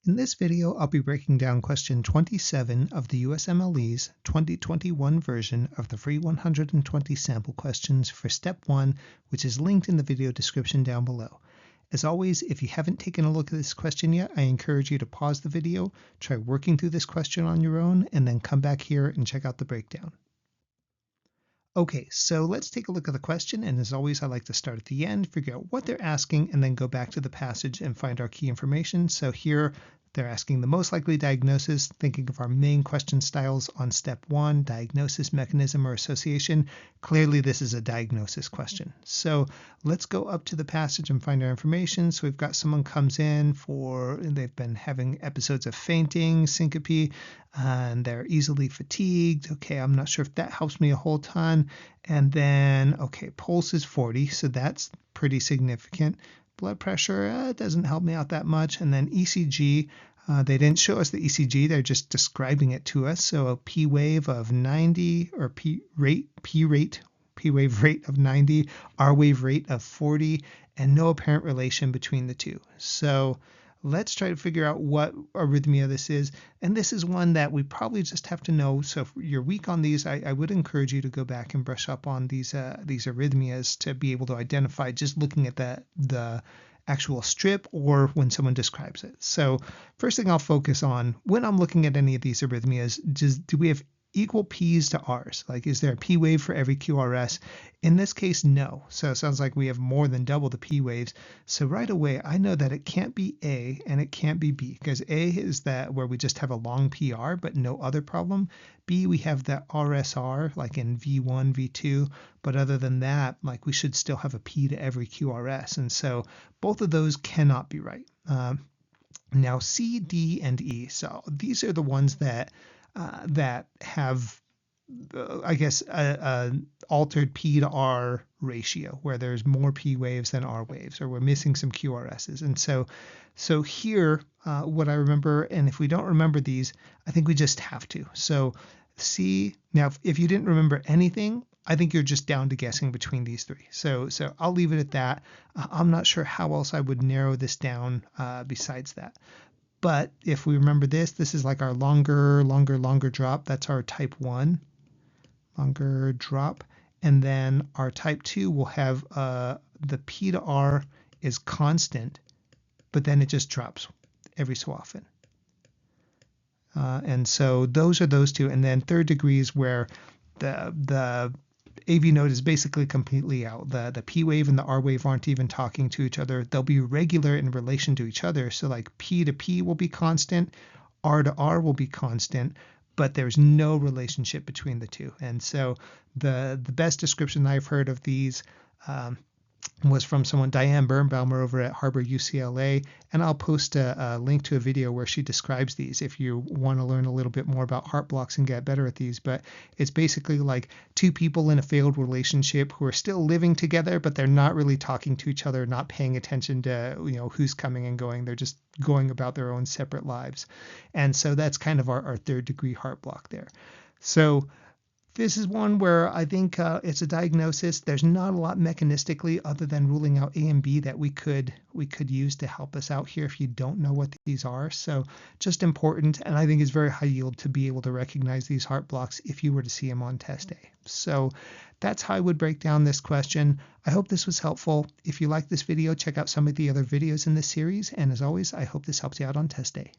In this video, I'll be breaking down question 27 of the USMLE's 2021 version of the free 120 sample questions for step 1, which is linked in the video description down below. As always, if you haven't taken a look at this question yet, I encourage you to pause the video, try working through this question on your own, and then come back here and check out the breakdown. Okay, so let's take a look at the question, and as always, I like to start at the end, figure out what they're asking, and then go back to the passage and find our key information. So here, they're asking the most likely diagnosis, thinking of our main question styles on step 1, diagnosis, mechanism, or association. Clearly, this is a diagnosis question. So let's go up to the passage and find our information. So we've got someone comes in they've been having episodes of fainting, syncope, and they're easily fatigued. Okay, I'm not sure if that helps me a whole ton. And then, okay, pulse is 40, so that's pretty significant. Blood pressure doesn't help me out that much. And then ECG, they didn't show us the ECG, they're just describing it to us. So a P wave of 90, or P wave rate of 90, R wave rate of 40, and no apparent relation between the two. So let's try to figure out what arrhythmia this is. And this is one that we probably just have to know. So if you're weak on these, I would encourage you to go back and brush up on these arrhythmias to be able to identify just looking at the actual strip or when someone describes it. So first thing I'll focus on when I'm looking at any of these arrhythmias, do we have equal P's to R's? Like, is there a P wave for every QRS? In this case, no. So it sounds like we have more than double the P waves. So right away, I know that it can't be A and it can't be B, because A is that where we just have a long PR but no other problem. B, we have the RSR like in V1, V2, but other than that, like we should still have a P to every QRS. And so both of those cannot be right. Now C, D, and E. So these are the ones that have, I guess, an altered P to R ratio, where there's more P waves than R waves, or we're missing some QRSs. And so here, what I remember, and if we don't remember these, I think we just have to. So C, now if you didn't remember anything, I think you're just down to guessing between these three. So I'll leave it at that. I'm not sure how else I would narrow this down besides that. But if we remember this is like our longer drop. That's our type 1, longer drop. And then our type 2 will have the P to R is constant, but then it just drops every so often. And so those are those two. And then third degree is where the AV node is basically completely out. The P wave and the R wave aren't even talking to each other. They'll be regular in relation to each other. So like P to P will be constant, R to R will be constant, but there's no relationship between the two. And so the best description I've heard of these was from someone, Diane Birnbaumer, over at Harbor UCLA, and I'll post a link to a video where she describes these if you want to learn a little bit more about heart blocks and get better at these. But it's basically like two people in a failed relationship who are still living together, but they're not really talking to each other, not paying attention to who's coming and going. They're just going about their own separate lives. And so that's kind of our third degree heart block there. So this is one where I think it's a diagnosis. There's not a lot mechanistically other than ruling out A and B that we could use to help us out here if you don't know what these are. So just important, and I think it's very high yield to be able to recognize these heart blocks if you were to see them on test A. So that's how I would break down this question. I hope this was helpful. If you like this video, check out some of the other videos in this series. And as always, I hope this helps you out on test day.